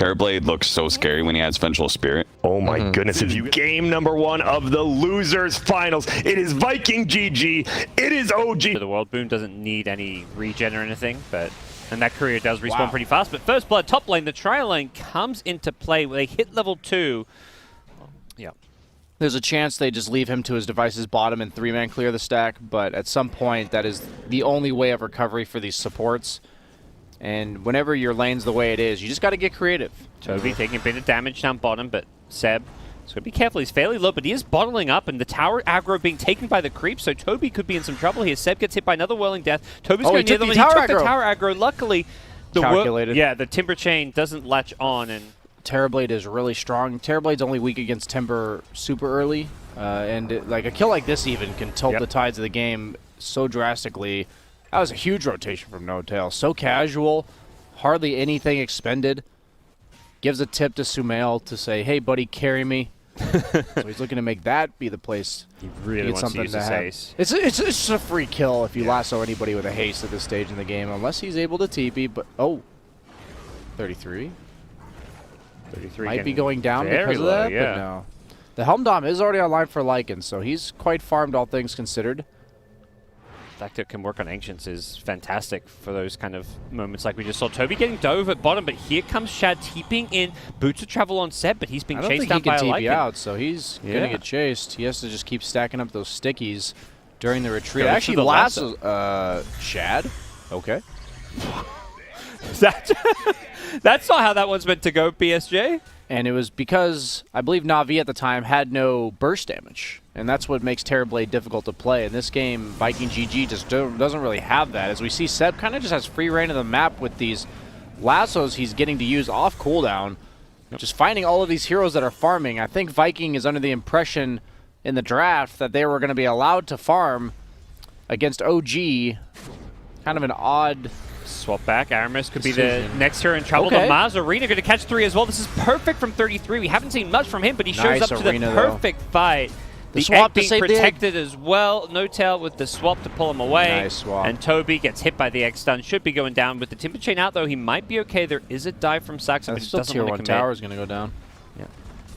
Terrorblade looks so scary when he has Vengeful Spirit. Oh my goodness, if you game number 1 of the losers finals, it is Viking GG, it is OG. The World Boom doesn't need any regen or anything, and that courier does respawn pretty fast. But First Blood top lane, the trial lane comes into play. They hit level 2. Yeah. There's a chance they just leave him to his device's bottom and 3-man clear the stack, but at some point that is the only way of recovery for these supports. And whenever your lane's the way it is, you just got to get creative. Toby taking a bit of damage down bottom, but Seb is going to be careful. He's fairly low, but he is bottling up, and the tower aggro being taken by the creep, so Toby could be in some trouble here. Seb gets hit by another Whirling Death. Toby's going near them, and he took the tower aggro. Luckily, the Timber Chain doesn't latch on, and Terrorblade is really strong. Terrorblade's only weak against Timber super early, and like a kill like this even can tilt the tides of the game so drastically. That was a huge rotation from No Tail. So casual, hardly anything expended. Gives a tip to Sumail to say, "Hey, buddy, carry me." So he's looking to make that be the place. He really wants to use his haste. It's just a free kill if you lasso anybody with a haste at this stage in the game, unless he's able to TP. But 33. 33 might be going down because of that, but no. The Helm Dom is already online for Lycan, so he's quite farmed, all things considered. The fact that it can work on Ancients is fantastic for those kind of moments like we just saw. Toby getting dove at bottom, but here comes Shad TPing in. Boots of travel on Seb, but he's being chased down by a Lycan. I don't think he can TP out, so he's going to get chased. He has to just keep stacking up those stickies during the retreat. Actually, lasso Shad. Okay. That's not how that one's meant to go, BSJ. And it was because I believe Na'Vi at the time had no burst damage. And that's what makes Terrorblade difficult to play. In this game, Viking GG just doesn't really have that. As we see, Seb kind of just has free reign of the map with these lassos he's getting to use off cooldown. Just finding all of these heroes that are farming. I think Viking is under the impression in the draft that they were going to be allowed to farm against OG. Kind of an odd swap back. Aramis could be the next hero in trouble. The Mars Arena going to catch 3 as well. This is perfect from 33. We haven't seen much from him, but he shows up to the perfect fight. The swap being protected as well. No Tail with the swap to pull him away. Nice swap. And Toby gets hit by the Egg stun. Should be going down with the Timber Chain out, though. He might be okay. There is a dive from Saxa, but he doesn't tier want 1 to commit. tower is going to go down. Yeah.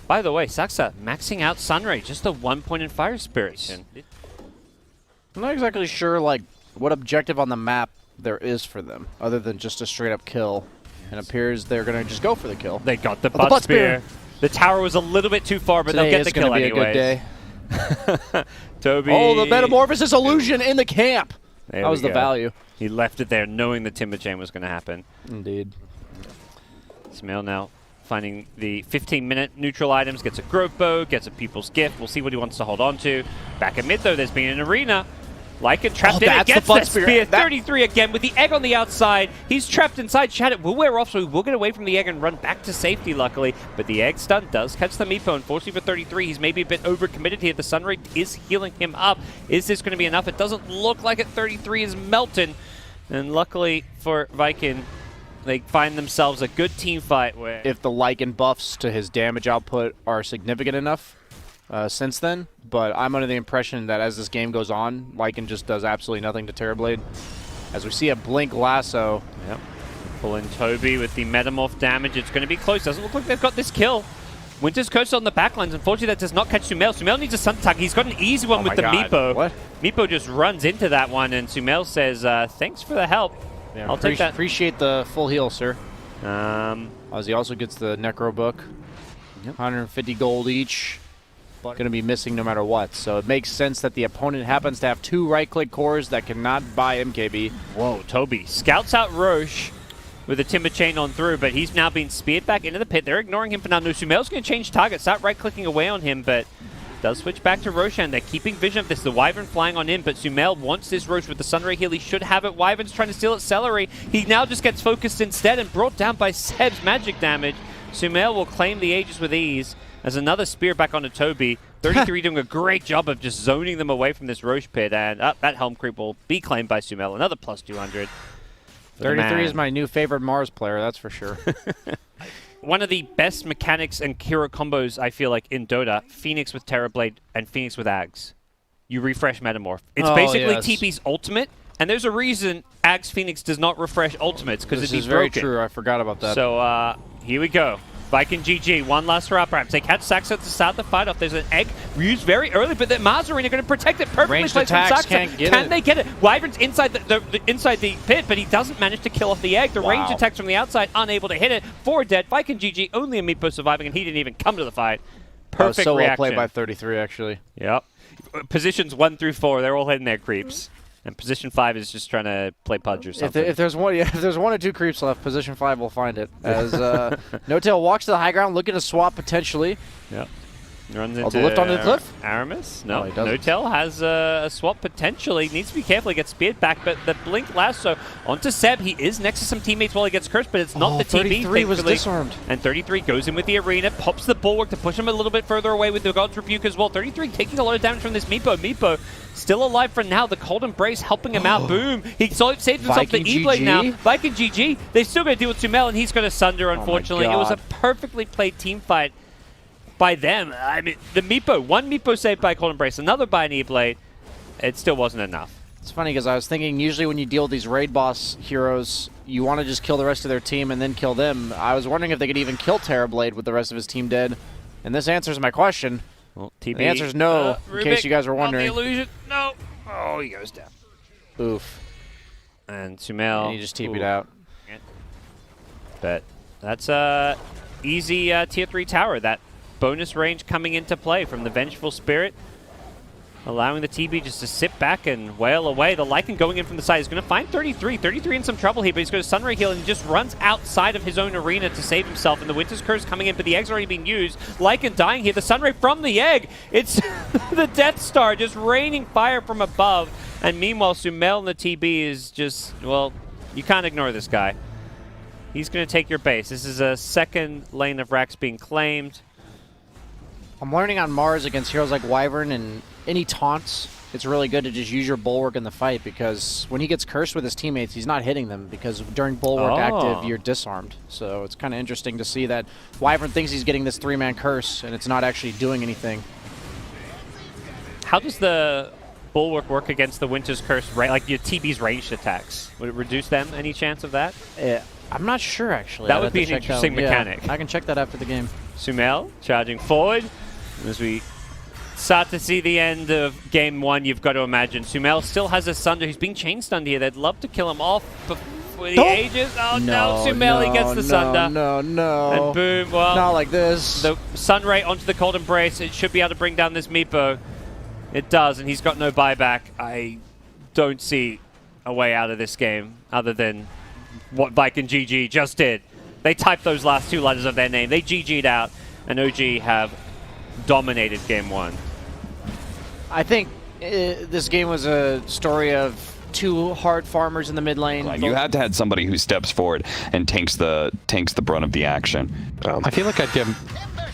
By the way, Saxa maxing out Sunray. Just a 1 point in Fire Spirit. I'm not exactly sure like what objective on the map there is for them, other than just a straight-up kill. And it appears they're going to just go for the kill. They got the butt spear. The tower was a little bit too far, but they'll get the kill anyways. Today is going to be a good day. Toby. Oh, the Metamorphosis illusion in the camp. That was the value. He left it there knowing the Timber Chain was going to happen. Indeed. Sumail now finding the 15-minute neutral items, gets a growth bow, gets a People's Gift. We'll see what he wants to hold on to. Back at mid, though, there's been an arena. Lycan trapped in it, gets the spear. 33 again with the egg on the outside. He's trapped inside. Shad will wear off, so he will get away from the egg and run back to safety, luckily. But the egg stun does catch the Meepo. Unfortunately for 33, he's maybe a bit overcommitted here. The Sunray is healing him up. Is this going to be enough? It doesn't look like it. 33 is melting. And luckily for Viking, they find themselves a good team fight where if the Lycan buffs to his damage output are significant enough since then, but I'm under the impression that as this game goes on, Lycan just does absolutely nothing to Terrorblade. As we see a blink lasso. Yep. Pull in Toby with the Metamorph damage. It's going to be close. Doesn't look like they've got this kill. Winter's Curse on the backlines. Unfortunately, that does not catch Sumail. Sumail needs a Sun Attack. He's got an easy one with the Meepo. What? Meepo just runs into that one, and Sumail says, thanks for the help. Yeah, I'll take that. Appreciate the full heal, sir. Ozzy also gets the Necro Book. Yep. 150 gold each. Going to be missing no matter what. So it makes sense that the opponent happens to have 2 right-click cores that cannot buy MKB. Whoa, Toby scouts out Roche with a Timber Chain on through, but he's now being speared back into the pit. They're ignoring him for now. No, Sumail's going to change target, start right-clicking away on him, but does switch back to Roshan. They're keeping vision of this. The Wyvern flying on in, but Sumail wants this Roche with the Sunray heal. He should have it. Wyvern's trying to steal its Celery. He now just gets focused instead and brought down by Seb's magic damage. Sumail will claim the Aegis with ease as another spear back onto Toby. 33 doing a great job of just zoning them away from this Roche pit, and that Helm Creep will be claimed by Sumail. Another plus 200. 33 is my new favorite Mars player, that's for sure. One of the best mechanics and hero combos, I feel like, in Dota, Phoenix with Terrorblade and Phoenix with Ags. You refresh Metamorph. It's basically TP's ultimate, and there's a reason Ags Phoenix does not refresh ultimates, because it's broken. This is very true, I forgot about that. So here we go. Viking GG, one last round perhaps. They catch Saxa to start the fight off. There's an egg used very early, but then Mazarine are going to protect it perfectly. Ranged Placed from attacks Saxa. can't get Can it. they get it? Wyvern's inside inside the pit, but he doesn't manage to kill off the egg. The ranged attacks from the outside, unable to hit it. 4 dead. Viking GG, only a Meepo surviving, and he didn't even come to the fight. Perfect so well reaction. played by 33, actually. Yep. Positions 1 through 4, they're all hitting their creeps. And position 5 is just trying to play Pudge or something. If there's one, if there's 1 or 2 creeps left, position 5 will find it. As No Tail walks to the high ground, looking to swap potentially. Yep. Runs into the lift onto the cliff? Aramis? No, No. he doesn't. No Tail has a swap potentially. Needs to be careful. He gets speared back, but the blink lasso onto Seb. He is next to some teammates while he gets cursed, but it's not the TB. 33 was thankfully. disarmed. And 33 goes in with the arena, pops the bulwark to push him a little bit further away with the God's Rebuke as well. 33 taking a lot of damage from this Meepo. Meepo still alive for now. The Cold Embrace helping him out. Boom. He saved himself Viking the E-Blade now. GG? Viking GG. They're still going to deal with Sumel, and he's going to Sunder, unfortunately. It was a God. perfectly played team fight by them. I mean, the Meepo, one Meepo saved by Cold Embrace, another by an E-Blade. It still wasn't enough. It's funny because I was thinking usually when you deal with these raid boss heroes, you want to just kill the rest of their team and then kill them. I was wondering if they could even kill Terrorblade with the rest of his team dead. And this answers my question. Well, TB, The answer is no, in case you guys were on wondering. the illusion. No. Oh, he goes down. Oof. And Sumel. And he just TP'd out. But that's easy tier 3 tower. That bonus range coming into play from the Vengeful Spirit, allowing the TB just to sit back and wail away. The Lycan going in from the side is going to find 33. 33 in some trouble here, but he's going to Sunray heal and he just runs outside of his own arena to save himself. And the Winter's Curse coming in, but the egg's already been used. Lycan dying here. The Sunray from the egg. It's the Death Star just raining fire from above. And meanwhile, Sumel and the TB is just, well, you can't ignore this guy. He's going to take your base. This is a second lane of racks being claimed. I'm learning on Mars against heroes like Wyvern and any taunts, it's really good to just use your Bulwark in the fight because when he gets cursed with his teammates, he's not hitting them because during Bulwark active, you're disarmed. So it's kind of interesting to see that Wyvern thinks he's getting this 3-man curse and it's not actually doing anything. How does the Bulwark work against the Winter's Curse, like your TB's ranged attacks? Would it reduce them? Any chance of that? I'm not sure, actually. That I'd would have be to an check that interesting one. mechanic. Yeah, I can check that after the game. Sumel charging forward. As we start to see the end of game 1, you've got to imagine. Sumel still has a Sunder. He's being chain stunned here. They'd love to kill him off before the ages. Oh no, Sumel, he gets the Sunder. No. And boom, well. Not like this. The Sunray onto the Cold Embrace. It should be able to bring down this Meepo. It does, and he's got no buyback. I don't see a way out of this game other than what Viking GG just did. They typed those last 2 letters of their name. They GG'd out, and OG have dominated game 1. I think this game was a story of 2 hard farmers in the mid lane. Like, you had to have somebody who steps forward and takes the brunt of the action. I feel like I'd give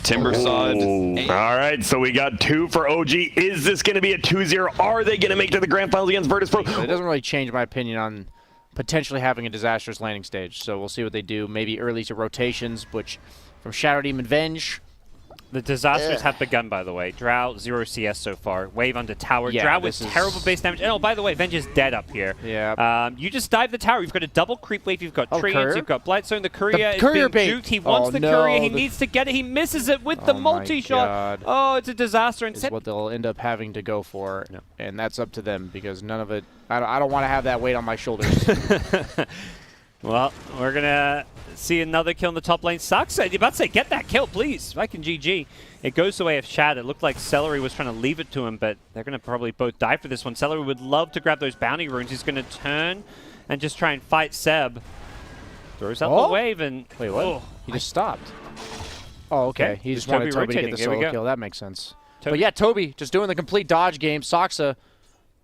Timbersod. All right, so we got 2 for OG. Is this going to be a 2-0? Are they going to make it to the grand finals against Virtus Pro? It doesn't really change my opinion on potentially having a disastrous landing stage. So we'll see what they do. Maybe early to rotations, which from Shadow Demon Venge. The disasters have begun, by the way. Drow, 0 CS so far. Wave onto tower. Yeah, Drow with this is- terrible base damage. And oh, by the way, Venge is dead up here. Yeah. You just dive the tower. You've got a double creep wave. You've got treants. Courier? You've got Blightstone. The courier is courier being bait. juked. He wants Oh, the no, courier. He the- needs to get it. He misses it with the Oh my multi-shot. God. Oh, it's a disaster. And Is Seb what they'll end up having to go for, No. and that's up to them because none of it. I don't want to have that weight on my shoulders. Well, we're going to see another kill in the top lane. Sucks. You're about to say, get that kill, please. Viking GG. It goes the way of Shad. It looked like Celery was trying to leave it to him, but they're going to probably both die for this one. Celery would love to grab those bounty runes. He's going to turn and just try and fight Seb. Throws out the wave and... Wait, what? Oh, He just stopped. Oh, okay. Okay. He Just just wanted Toby Toby to get rotating. the Here we solo go. kill. That makes sense. Toby. But yeah, Toby just doing the complete dodge game. Soxa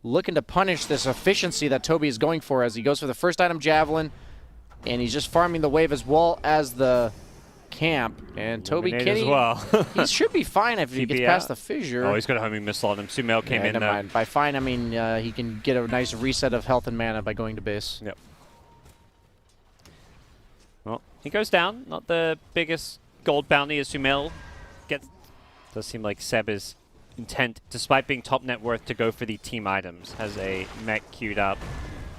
looking to punish this efficiency that Toby is going for as he goes for the first item Javelin, and he's just farming the wave as well as the camp. And Toby Eliminate Kitty, as well. he should be fine if he gets TP past out. the fissure. Oh, he's got a homing missile on him. Sumel came Yeah, in, never though. mind. By fine, I mean he can get a nice reset of health and mana by going to base. Yep. Well, he goes down. Not the biggest gold bounty as Sumel gets. Does seem like Seb is intent, despite being top net worth, to go for the team items. Has a mech queued up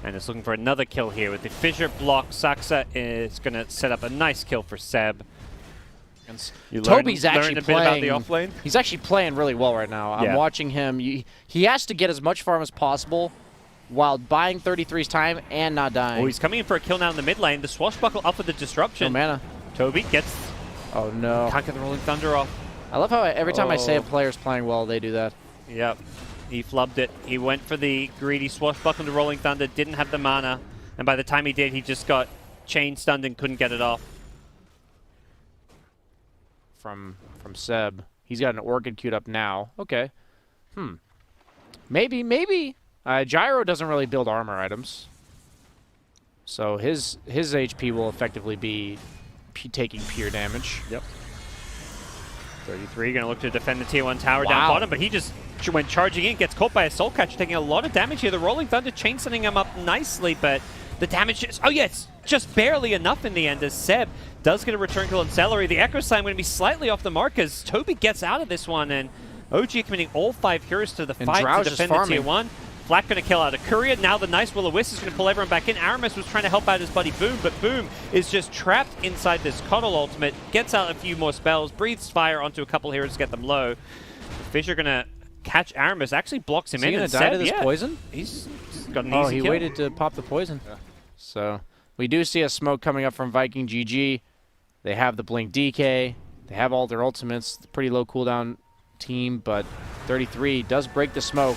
and is looking for another kill here with the fissure block. Saxa is going to set up a nice kill for Seb. You Toby's learn actually a bit about playing. the off lane. He's actually playing really well right now. I'm Yeah. watching him. He has to get as much farm as possible while buying 33's time and not dying. Oh, he's coming in for a kill now in the mid lane. The swashbuckle up with the disruption. No mana. Toby gets Oh no. can't get the Rolling Thunder off. I love how every time I say a Oh. player's playing well, they do that. Yep. He flubbed it. He went for the greedy swashbuckle into Rolling Thunder, didn't have the mana, and by the time he did, he just got chain stunned and couldn't get it off. From Seb. He's got an Orchid queued up now. Okay. Maybe. Gyro doesn't really build armor items. So his HP will effectively be taking pure damage. Yep. 33 going to look to defend the tier 1 tower Wow. down bottom, but he just, when charging in, gets caught by a Soul Catcher, taking a lot of damage here. The Rolling Thunder chain sending him up nicely, but the damage is, oh yeah, it's just barely enough in the end as Seb does get a return kill on Celery. The Echo Slam going to be slightly off the mark as Toby gets out of this one, and OG committing all 5 heroes to the fight Drow's to just defend the farming. tier 1. Flack going to kill out a Courier. Now the nice Will-O-Wisp is going to pull everyone back in. Aramis was trying to help out his buddy Boom, but Boom is just trapped inside this Coddle ultimate. Gets out a few more spells, breathes fire onto a couple heroes to get them low. Fisher going to catch Aramis, actually blocks him Is he in. gonna And die Seb, to this yeah, poison? He's got an Oh, easy he kill. waited to pop the poison. So we do see a smoke coming up from Viking GG. They have the Blink DK. They have all their ultimates. Pretty low cooldown team, but 33 does break the smoke.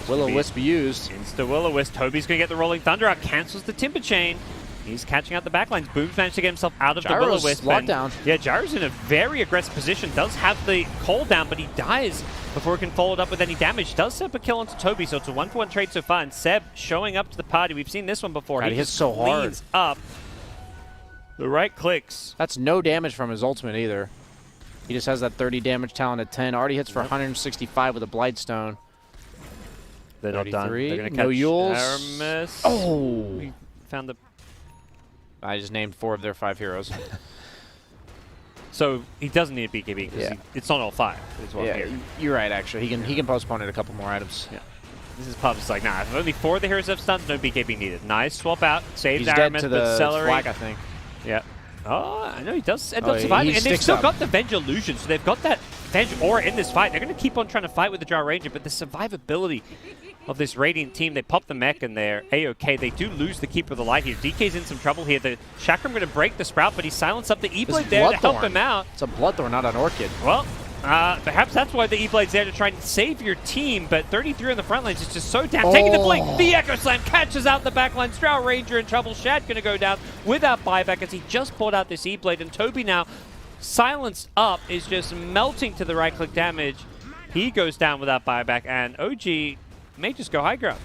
Will-O-Wisp used. Insta Will-O-Wisp. Toby's going to get the Rolling Thunder out, cancels the Timber Chain. He's catching out the backlines. Boom's managed to get himself out of Gyro's the Will-O-Wisp. locked down. Yeah, Gyro's in a very aggressive position. Does have the call down, but he dies before he can follow it up with any damage. Does set up a kill onto Toby, so it's a 1-for-1 trade so far. And Seb showing up to the party. We've seen this one before. God, he hits just so hard. cleans up. The right clicks. That's no damage from his ultimate either. He just has that 30 damage talent at 10. Already hits for 165 with a Blightstone. They're not done. 33. They're going to No catch Yules. Aramis. Oh! He found the... I just named 4 of their 5 heroes. So he doesn't need a BKB because Yeah. it's not all 5. Is what I'm Yeah, hearing. you're right, actually. He can postpone it a couple more items. Yeah. This is Pub's like, nah, if only 4 of the heroes have stuns, no BKB needed. Nice, swap out, saves He's dead Aramis, to but the Celery. flag, I think. Yeah. Oh, I know he does end Oh, up surviving. he And they've sticks still up. got the Venge Illusion, so they've got that Venge aura in this fight. They're going to keep on trying to fight with the Jar Ranger, but the survivability of this Radiant team, they pop the mech and they're A-OK. They do lose the Keeper of the Light here. DK's in some trouble here. The Chakram going to break the Sprout, but he silenced up the E-Blade there to help him out. It's a Bloodthorn, not an Orchid. Well, perhaps that's why the E-Blade's there to try and save your team, but 33 on the front lines is just so down. Taking the blink, the Echo Slam catches out the back line. Stroud Ranger in trouble. Shad going to go down without buyback as he just pulled out this E-Blade, and Toby now, silenced up, is just melting to the right-click damage. He goes down without buyback, and OG may just go high ground.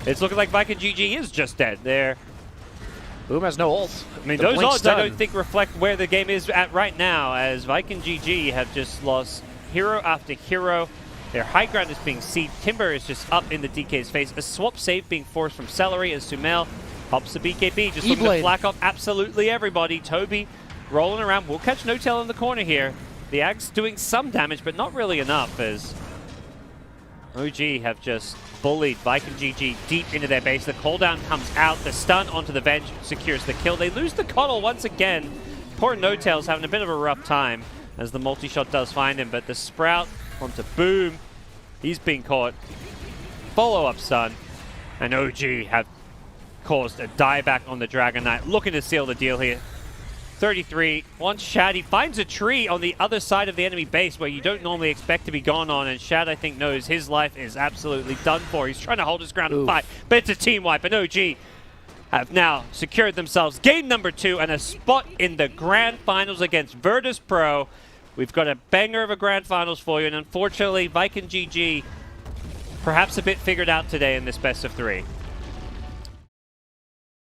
It's looking like Viking GG is just dead there. Boom has no ult. I mean, The those blink's odds I done. don't think reflect where the game is at right now, as Viking GG have just lost hero after hero. Their high ground is being sieged. Timber is just up in the DK's face. A swap save being forced from Celery as Sumail pops the BKB, just looking to E-Blade. flack off absolutely everybody. Toby rolling around. We'll catch No Tail in the corner here. The Ag's doing some damage, but not really enough, as OG have just bullied Viking GG deep into their base. The cooldown comes out. The stun onto the Venge secures the kill. They lose the Coddle once again. Poor No Tail's having a bit of a rough time as the multi-shot does find him, but the Sprout onto Boom. He's being caught. Follow-up stun. And OG have caused a dieback on the Dragon Knight, looking to seal the deal here. 33, wants Shad. He finds a tree on the other side of the enemy base where you don't normally expect to be gone on, and Shad, I think, knows his life is absolutely done for. He's trying to hold his ground and fight, but it's a team wipe, and OG have now secured themselves game number 2 and a spot in the Grand Finals against Virtus Pro. We've got a banger of a Grand Finals for you, and unfortunately, Viking GG perhaps a bit figured out today in this best of 3.